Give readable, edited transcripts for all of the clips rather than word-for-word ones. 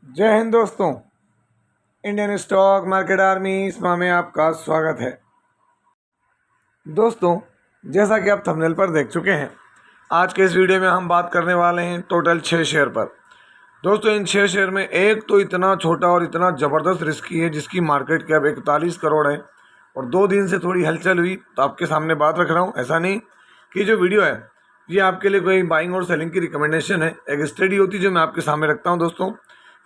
जय हिंद दोस्तों। Indian stock market army इसमा में आपका स्वागत है। दोस्तों, जैसा कि आप थंबनेल पर देख चुके हैं, आज के इस वीडियो में हम बात करने वाले हैं टोटल 6 शेयर पर। दोस्तों, इन 6 शेयर में एक तो इतना छोटा और इतना ज़बरदस्त रिस्की है जिसकी मार्केट कैप 41 करोड़ है और 2 दिन से थोड़ी हलचल हुई तो आपके सामने बात रख रहा हूँ। ऐसा नहीं कि जो वीडियो है ये आपके लिए कोई बाइंग और सेलिंग की रिकमेंडेशन है, एक स्टडी होती है जो मैं आपके सामने रखता हूँ। दोस्तों,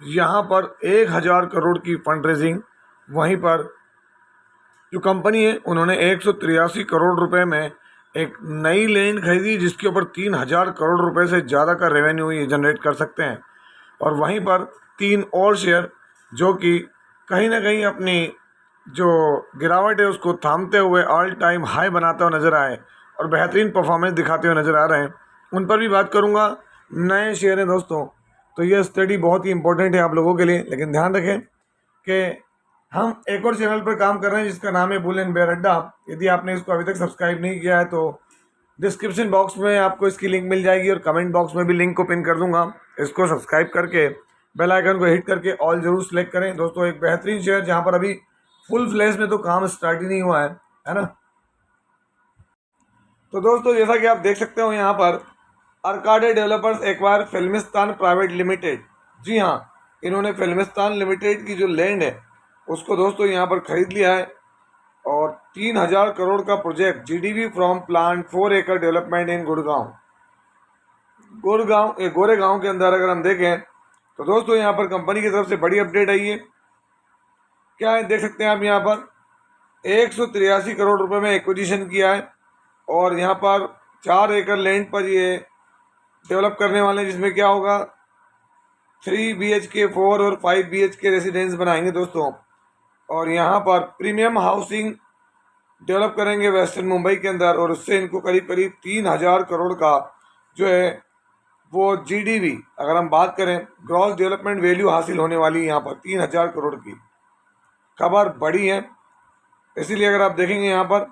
यहाँ पर 1000 करोड़ की फंड रेजिंग, वहीं पर जो कंपनी है उन्होंने 183 करोड़ रुपए में एक नई लैंड खरीदी जिसके ऊपर 3000 करोड़ रुपए से ज़्यादा का रेवेन्यू ये जनरेट कर सकते हैं। और वहीं पर 3 और शेयर जो कि कहीं ना कहीं अपनी जो गिरावट है उसको थामते हुए ऑल टाइम हाई बनाते हुए नज़र आए और बेहतरीन परफॉर्मेंस दिखाते हुए नज़र आ रहे हैं, उन पर भी बात करूँगा। नए शेयर हैं दोस्तों, तो यह स्टडी बहुत ही इंपॉर्टेंट है आप लोगों के लिए। लेकिन ध्यान रखें कि हम एक और चैनल पर काम कर रहे हैं जिसका नाम है बुल एंड बेयर अड्डा। यदि आपने इसको अभी तक सब्सक्राइब नहीं किया है तो डिस्क्रिप्शन बॉक्स में आपको इसकी लिंक मिल जाएगी और कमेंट बॉक्स में भी लिंक को पिन कर दूंगा। इसको सब्सक्राइब करके बेल आइकन को हिट करके ऑल जरूर सेलेक्ट करें। दोस्तों, एक बेहतरीन शेयर जहां पर अभी फुल फ्लैश में तो काम स्टार्ट ही नहीं हुआ है ना। तो दोस्तों, जैसा कि आप देख सकते हो यहाँ पर Arkade developers acquire Filmistan private limited. जी हाँ, इन्होंने फिल्मिस्तान लिमिटेड की जो लैंड है उसको दोस्तों यहाँ पर खरीद लिया है और 3000 करोड़ का प्रोजेक्ट जीडीवी फ्रॉम प्लांट 4 एकड़ डेवलपमेंट इन गोरेगांव के अंदर अगर हम देखें तो दोस्तों यहाँ पर कंपनी की तरफ से बड़ी अपडेट आई है। क्या है देख सकते हैं आप, यहाँ पर 183 करोड़ रुपए में एक्विजिशन किया है और यहाँ पर 4 एकड़ लैंड पर ये डेवलप करने वाले हैं, जिसमें क्या होगा 3 BHK 4 और 5 BHK रेसिडेंस बनाएंगे दोस्तों। और यहाँ पर प्रीमियम हाउसिंग डेवलप करेंगे वेस्टर्न मुंबई के अंदर और उससे इनको करीब करीब 3000 करोड़ का जो है वो जीडीवी, अगर हम बात करें ग्रॉस डेवलपमेंट वैल्यू हासिल होने वाली है यहाँ पर 3000 करोड़ की। खबर बड़ी है, इसीलिए अगर आप देखेंगे यहाँ पर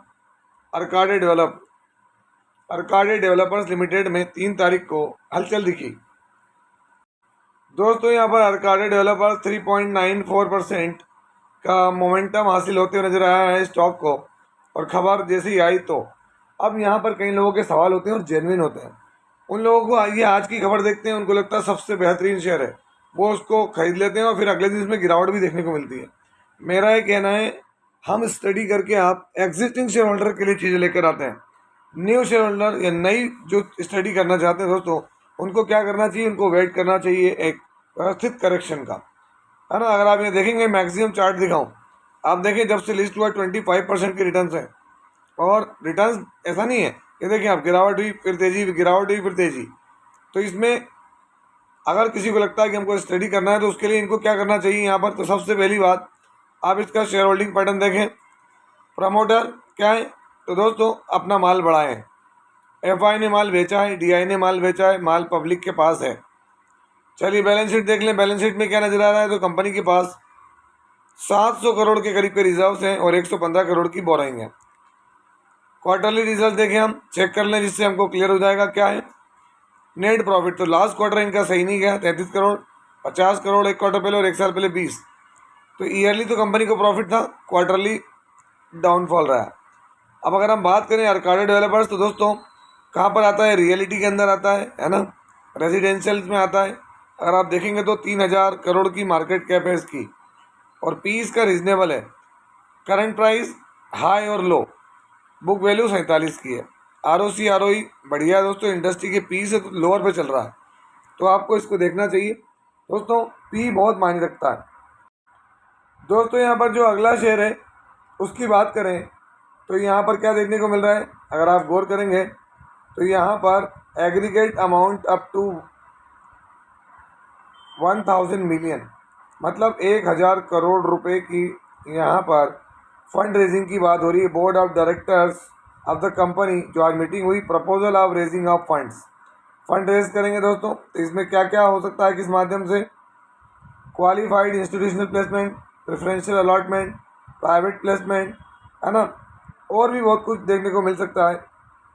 अर्काडे डेवलपर्स लिमिटेड में 3 तारीख को हलचल दिखी। दोस्तों, यहाँ पर अर्काडे डेवलपर्स 3.94% का मोमेंटम हासिल होते हुए नजर आया है स्टॉक को। और खबर जैसे ही आई तो अब यहाँ पर कई लोगों के सवाल होते हैं और जेन्युइन होते हैं। उन लोगों को ये आज की खबर देखते हैं, उनको लगता है सबसे बेहतरीन शेयर है, वो उसको खरीद लेते हैं और फिर अगले दिन इसमें गिरावट भी देखने को मिलती है। मेरा ये कहना है, हम स्टडी करके आप एग्जिस्टिंग शेयर होल्डर के लिए चीज़ें लेकर आते हैं। न्यू शेयर होल्डर या नई जो स्टडी करना चाहते हैं दोस्तों, उनको क्या करना चाहिए, उनको वेट करना चाहिए एक व्यवस्थित करेक्शन का, है ना। अगर आप ये देखेंगे मैक्सिमम चार्ट दिखाऊं, आप देखें जब से लिस्ट हुआ 25% के रिटर्न है। और रिटर्न ऐसा नहीं है कि देखिए आप गिरावट हुई फिर तेजी, गिरावट हुई फिर तेजी। तो इसमें अगर किसी को लगता है कि हमको स्टडी करना है तो उसके लिए इनको क्या करना चाहिए यहाँ पर, तो सबसे पहली बात आप इसका शेयर होल्डिंग पैटर्न देखें। प्रमोटर क्या है, तो दोस्तों अपना माल बढ़ाएं। FI ने माल बेचा है, DI ने माल बेचा है, माल पब्लिक के पास है। चलिए बैलेंस शीट देख लें। बैलेंस शीट में क्या नजर आ रहा है, तो कंपनी के पास 700 करोड़ के करीब के रिजर्व्स हैं और 115 करोड़ की बोरिंग है। क्वार्टरली रिजल्ट देखें, हम चेक कर लें जिससे हमको क्लियर हो जाएगा क्या है। नेट प्रॉफिट तो लास्ट क्वार्टर इनका सही नहीं गया, 33 करोड़, 50 करोड़ एक क्वार्टर पहले और एक साल पहले 20। तो ईयरली तो कंपनी को प्रॉफिट था, क्वार्टरली डाउनफॉल रहा। अब अगर हम बात करें अर्काडे डेवलपर्स, तो दोस्तों कहाँ पर आता है, रियलिटी के अंदर आता है ना, रेजिडेंशियल में आता है। अगर आप देखेंगे तो 3000 करोड़ की मार्केट कैप है इसकी और पी इसका रीजनेबल है। करंट प्राइस हाई और लो, बुक वैल्यू 47 की है। ROC ROE बढ़िया है दोस्तों, इंडस्ट्री के पी से तो लोअर पे चल रहा है, तो आपको इसको देखना चाहिए दोस्तों। पी बहुत मायने रखता है। दोस्तों, यहाँ पर जो अगला शेयर है उसकी बात करें तो यहाँ पर क्या देखने को मिल रहा है, अगर आप गौर करेंगे तो यहाँ पर aggregate amount up to 1000 million, मतलब 1000 करोड़ रुपए की यहाँ पर फंड रेजिंग की बात हो रही है। Board of directors of the company जो आज मीटिंग हुई, proposal of raising of fund raise करेंगे दोस्तों। तो इसमें क्या क्या हो सकता है, किस माध्यम से, qualified institutional placement, preferential allotment, private placement, है ना, और भी बहुत कुछ देखने को मिल सकता है।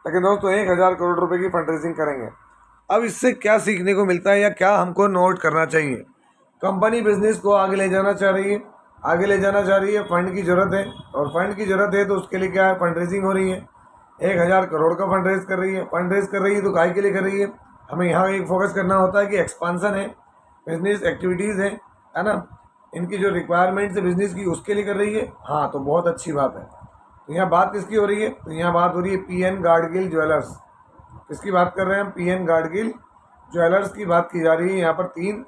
लेकिन दोस्तों 1000 करोड़ रुपए की फंड रेजिंग करेंगे। अब इससे क्या सीखने को मिलता है या क्या हमको नोट करना चाहिए, कंपनी बिजनेस को आगे ले जाना चाह रही है, आगे ले जाना चाह रही है, फंड की ज़रूरत है, और फंड की ज़रूरत है तो उसके लिए क्या है, फंड रेजिंग हो रही है। 1,000 करोड़ का फंड रेज कर रही है। फंड रेज कर रही है तो काय के लिए कर रही है? हमें यहाँ एक फोकस करना होता है कि एक्सपांसन है, बिजनेस एक्टिविटीज़ है ना, इनकी जो रिक्वायरमेंट्स है बिजनेस की उसके लिए कर रही है। हाँ, तो बहुत अच्छी बात है। तो यहाँ बात किसकी हो रही है? तो यहाँ बात हो रही है PN गाडगिल ज्वेलर्स। किसकी बात कर रहे हैं हम? PN गाडगिल ज्वेलर्स की बात की जा रही है यहाँ पर 3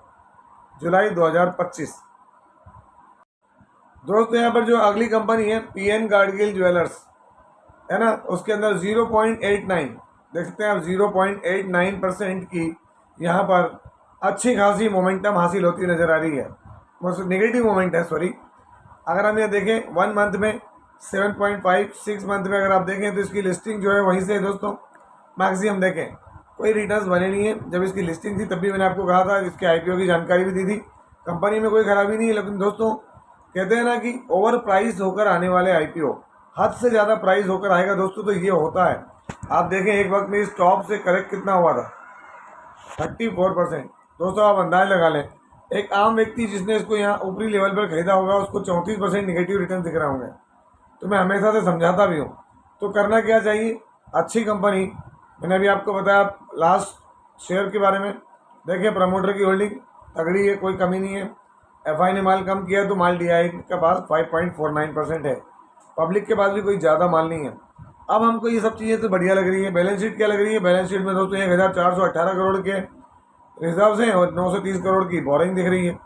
जुलाई 2025। दोस्तों यहाँ पर जो अगली कंपनी है PN गाडगिल ज्वेलर्स है ना, उसके अंदर 0.89 देख सकते हैं आप, 0.89% की यहाँ पर अच्छी खासी मोमेंटम हासिल होती नज़र आ रही है। नेगेटिव मोमेंट है, सॉरी। अगर हम ये देखें 1 मंथ में 7.5, 6 मंथ में अगर आप देखें तो इसकी लिस्टिंग जो है वहीं से दोस्तों मैक्सिमम देखें कोई रिटर्न्स बने नहीं है। जब इसकी लिस्टिंग थी तब भी मैंने आपको कहा था, इसके IPO की जानकारी भी दी थी। कंपनी में कोई खराबी नहीं है, लेकिन दोस्तों कहते हैं ना कि ओवर प्राइस होकर आने वाले IPO हद से ज़्यादा प्राइस होकर आएगा दोस्तों, तो ये होता है। आप देखें एक वक्त में इस टॉप से करेक्ट कितना हुआ था, 34%। दोस्तों आप अंदाज लगा लें, एक आम व्यक्ति जिसने इसको यहाँ ऊपरी लेवल पर खरीदा होगा उसको 34% निगेटिव रिटर्न दिख रहे होंगे। तो मैं हमेशा से समझाता भी हूँ, तो करना क्या चाहिए? अच्छी कंपनी, मैंने अभी आपको बताया लास्ट शेयर के बारे में, देखिए प्रमोटर की होल्डिंग तगड़ी है, कोई कमी नहीं है। FI ने माल कम किया तो माल DI के पास 5.49% है, पब्लिक के पास भी कोई ज़्यादा माल नहीं है। अब हमको ये सब चीज़ें तो बढ़िया लग रही है। बैलेंस शीट क्या लग रही है? बैलेंस शीट में दोस्तों 1,418 करोड़ के रिजर्व्स हैं और 930 करोड़ की बोरिंग दिख रही है।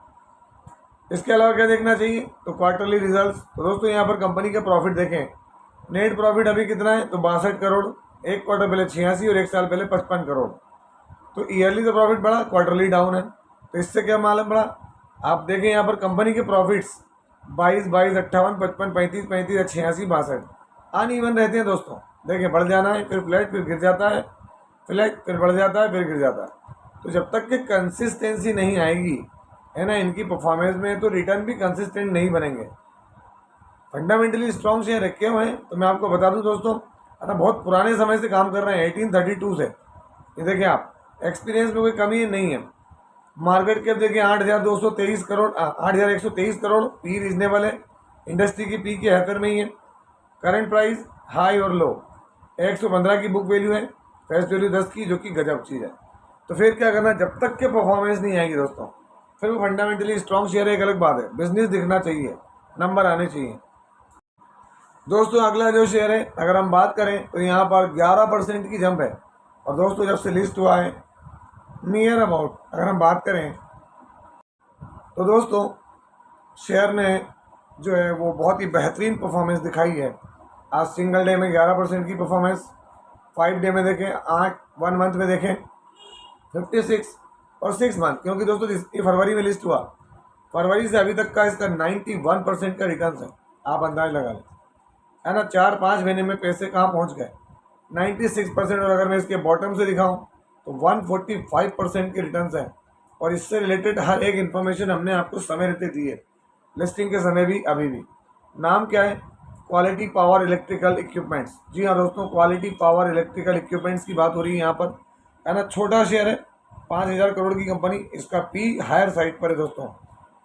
इसके अलावा क्या देखना चाहिए? तो क्वार्टरली रिजल्ट्स। तो दोस्तों यहाँ पर कंपनी का प्रॉफिट देखें, नेट प्रॉफिट अभी कितना है? तो 62 करोड़, एक क्वार्टर पहले 86 और एक साल पहले 55 करोड़। तो ईयरली तो प्रॉफिट बढ़ा, क्वार्टरली डाउन है। तो इससे क्या मालूम पड़ा? आप देखें यहाँ पर कंपनी के प्रॉफिट्स 22, 22, 58, 55, 35, 35, 86, 62 अनइवन रहते हैं दोस्तों। देखिए बढ़ जाना है, फिर फ्लैट, फिर गिर जाता है, फ्लैट, फिर बढ़ जाता है, फिर गिर जाता है। तो जब तक कि कंसिस्टेंसी नहीं आएगी है ना इनकी परफॉर्मेंस में, तो रिटर्न भी कंसिस्टेंट नहीं बनेंगे। फंडामेंटली स्ट्रॉन्ग शेयर रखे हुए हैं। तो मैं आपको बता दूं दोस्तों, है ना, बहुत पुराने समय से काम कर रहे हैं, 1832 से। ये देखिए आप, एक्सपीरियंस में कोई कमी नहीं है। मार्केट कैप देखिए 8,223 करोड़, 8,123 करोड़। पी रीजनेबल है, इंडस्ट्री की पी के हैकर में ही है। करंट प्राइस हाई और लो, 115 की बुक वैल्यू है, फेस वैल्यू 10 की, जो कि गजब चीज़ है। तो फिर क्या करना, जब तक के परफॉर्मेंस नहीं आएगी दोस्तों, फिर वो फंडामेंटली स्ट्रॉन्ग शेयर है, एक अलग बात है। बिजनेस दिखना चाहिए, नंबर आने चाहिए। दोस्तों अगला जो शेयर है, अगर हम बात करें तो यहाँ पर 11% की जंप है। और दोस्तों जब से लिस्ट हुआ है नियर अबाउट, अगर हम बात करें तो दोस्तों शेयर ने जो है वो बहुत ही बेहतरीन परफॉर्मेंस दिखाई है। आज सिंगल डे में 11% की परफॉर्मेंस, 5 डे में देखें 8, 1 मंथ में देखें 56 और 6 मंथ, क्योंकि दोस्तों ये फरवरी में लिस्ट हुआ, फरवरी से अभी तक का इसका 91% का रिटर्न है। आप अंदाज लगा लें, है ना, 4-5 महीने में पैसे कहाँ पहुँच गए, 96%। और अगर मैं इसके बॉटम से दिखाऊँ तो 145% के रिटर्न हैं। और इससे रिलेटेड हर एक इन्फॉर्मेशन हमने आपको समय रहते दी है, लिस्टिंग के समय भी, अभी भी। नाम क्या है? Quality power electrical equipments. जी हाँ दोस्तों, क्वालिटी पावर इलेक्ट्रिकल इक्विपमेंट्स की बात हो रही है यहाँ पर, है ना। छोटा शेयर है, 5,000 करोड़ की कंपनी, इसका पी हायर साइड पर है दोस्तों।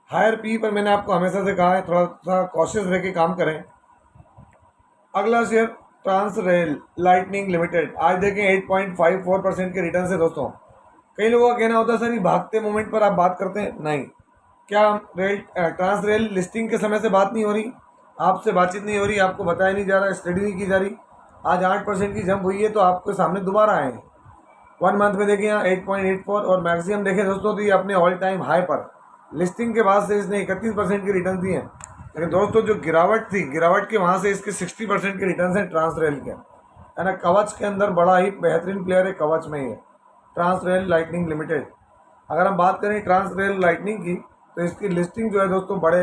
हायर पी पर मैंने आपको हमेशा से कहा है थोड़ा सा कॉशियस रह के काम करें। अगला share Transrail Lightning Limited. आज देखें 8.54% के रिटर्न है दोस्तों। कई लोगों का कहना होता है सर ये भागते मोमेंट पर आप बात करते हैं, नहीं। क्या ट्रांस रेल लिस्टिंग के समय से बात नहीं हो रही, आपसे बातचीत नहीं हो रही, आपको बताया नहीं जा रहा, स्टडी नहीं की जा रही? आज 8% की जंप हुई है तो आपके सामने दोबारा आए हैं। 1 मंथ में देखें यहाँ 8.84 और मैक्सिमम देखें दोस्तों तो ये अपने ऑल टाइम हाई पर, लिस्टिंग के बाद से इसने 31% की रिटर्न दिए हैं। लेकिन दोस्तों जो गिरावट थी, गिरावट के वहाँ से इसके 60% के रिटर्न हैं ट्रांस रेल के, है ना। कवच के अंदर बड़ा ही बेहतरीन प्लेयर है, कवच में ही है ट्रांस रेल लाइटनिंग लिमिटेड। अगर हम बात करें ट्रांस रेल लाइटनिंग की, तो इसकी लिस्टिंग जो है दोस्तों बड़े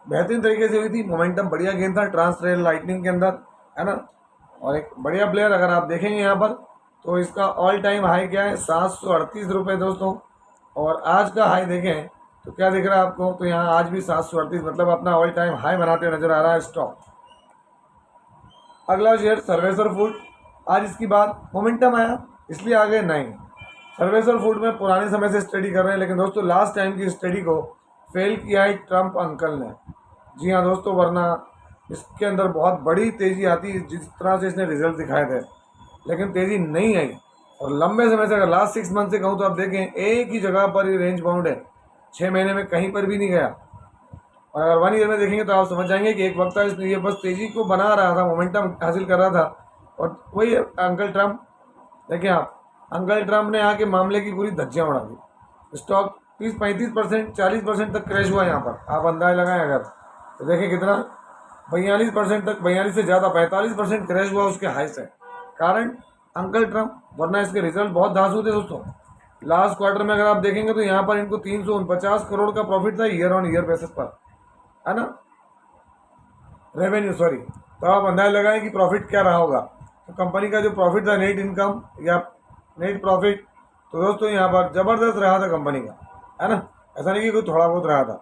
बेहतरीन तरीके से हुई थी, मोमेंटम बढ़िया गेन था ट्रांस रेल लाइटनिंग के अंदर, है ना। और एक बढ़िया प्लेयर अगर आप देखेंगे यहाँ पर, तो इसका ऑल टाइम हाई क्या है, 738 रुपये दोस्तों। और आज का हाई देखें तो क्या दिख रहा है आपको, तो यहाँ आज भी 738, मतलब अपना ऑल टाइम हाई बनाते हुए नजर आ रहा है स्टॉक। अगला शेयर सर्वेसर फूड। आज इसकी बात, मोमेंटम आया इसलिए आगे नहीं, सर्वेसर फूड में पुराने समय से स्टडी कर रहे हैं, लेकिन दोस्तों लास्ट टाइम की स्टडी को फेल किया है ट्रंप अंकल ने। जी हाँ दोस्तों, वरना इसके अंदर बहुत बड़ी तेज़ी आती जिस तरह से इसने रिजल्ट दिखाए थे, लेकिन तेज़ी नहीं आई। और लंबे समय से, अगर लास्ट 6 मंथ से कहूँ तो आप देखें एक ही जगह पर ही रेंज बाउंड है, 6 महीने में कहीं पर भी नहीं गया। और अगर 1 ईयर में देखेंगे तो आप समझ जाएंगे कि एक वक्त था इसने ये बस तेज़ी को बना रहा था, मोमेंटम हासिल कर रहा था। और वही अंकल ट्रंप, देखिए आप, अंकल ट्रंप ने आके मामले की पूरी धज्जियाँ उड़ा दी। स्टॉक 30-35%, 40% तक क्रैश हुआ यहाँ पर। आप अंदाज लगाएं अगर, तो देखिए कितना, 42% तक, 42 से ज़्यादा 45% क्रैश हुआ उसके हाई से। कारण अंकल ट्रंप, वरना इसके रिजल्ट बहुत धांसू थे दोस्तों। लास्ट क्वार्टर में अगर आप देखेंगे तो यहाँ पर इनको 349 करोड़ का प्रॉफिट था ईयर ऑन ईयर बेसिस पर, है ना, रेवेन्यू सॉरी। तो आप अंदाज लगाएं कि प्रॉफिट क्या रहा होगा। तो कंपनी का जो प्रॉफिट था, नेट इनकम या नेट प्रॉफिट, तो दोस्तों यहाँ पर ज़बरदस्त रहा था कंपनी का, है ना, ऐसा नहीं कि कोई थोड़ा बहुत रहा था।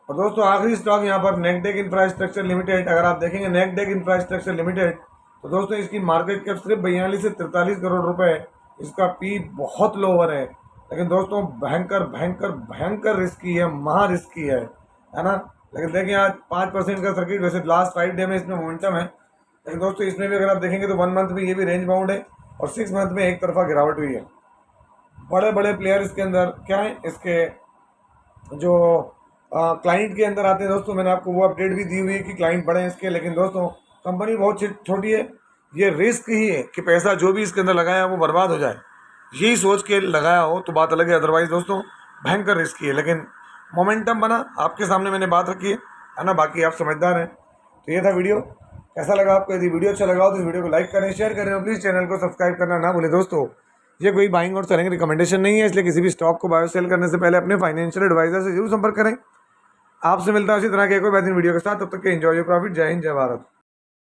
और दोस्तों आखिरी स्टॉक यहाँ पर नेकडेक इंफ्रास्ट्रक्चर लिमिटेड। अगर आप देखेंगे नेकडेक इंफ्रास्ट्रक्चर लिमिटेड, तो दोस्तों इसकी मार्केट कैप सिर्फ 42 से 43 करोड़ रुपए है। इसका पी बहुत लोअर है, लेकिन दोस्तों भयंकर भयंकर भयंकर रिस्की है, महा रिस्की है ना। लेकिन देखिए आज 5% का सर्किट, वैसे लास्ट 5 डे में इसमें मोमेंटम है, लेकिन दोस्तों इसमें भी अगर आप देखेंगे तो 1 मंथ में ये भी रेंज बाउंड है और 6 मंथ में एक तरफा गिरावट हुई है। बड़े बड़े प्लेयर इसके अंदर क्या है, इसके जो क्लाइंट के अंदर आते हैं दोस्तों, मैंने आपको वो अपडेट भी दी हुई है कि क्लाइंट बड़े हैं इसके, लेकिन दोस्तों कंपनी बहुत छोटी है। ये रिस्क ही है कि पैसा जो भी इसके अंदर लगाया वो बर्बाद हो जाए, यही सोच के लगाया हो तो बात अलग है, अदरवाइज दोस्तों भयंकर रिस्की है। लेकिन मोमेंटम बना, आपके सामने मैंने बात रखी है ना, बाकी आप समझदार हैं। तो ये था वीडियो, कैसा लगा आपको? यदि वीडियो अच्छा लगा हो तो इस वीडियो को लाइक करें, शेयर करें और प्लीज़ चैनल को सब्सक्राइब करना ना भूलें। दोस्तों ये कोई बाइंग और सेलिंग रिकमेंडेशन नहीं है, इसलिए किसी भी स्टॉक को बाय और सेल करने से पहले अपने फाइनेंशियल एडवाइजर से जरूर संपर्क करें। आपसे मिलता है इसी तरह के कोई बेहतरीन वीडियो के साथ, तब तक के एंजॉय योर प्रॉफिट। जय हिंद, जय भारत।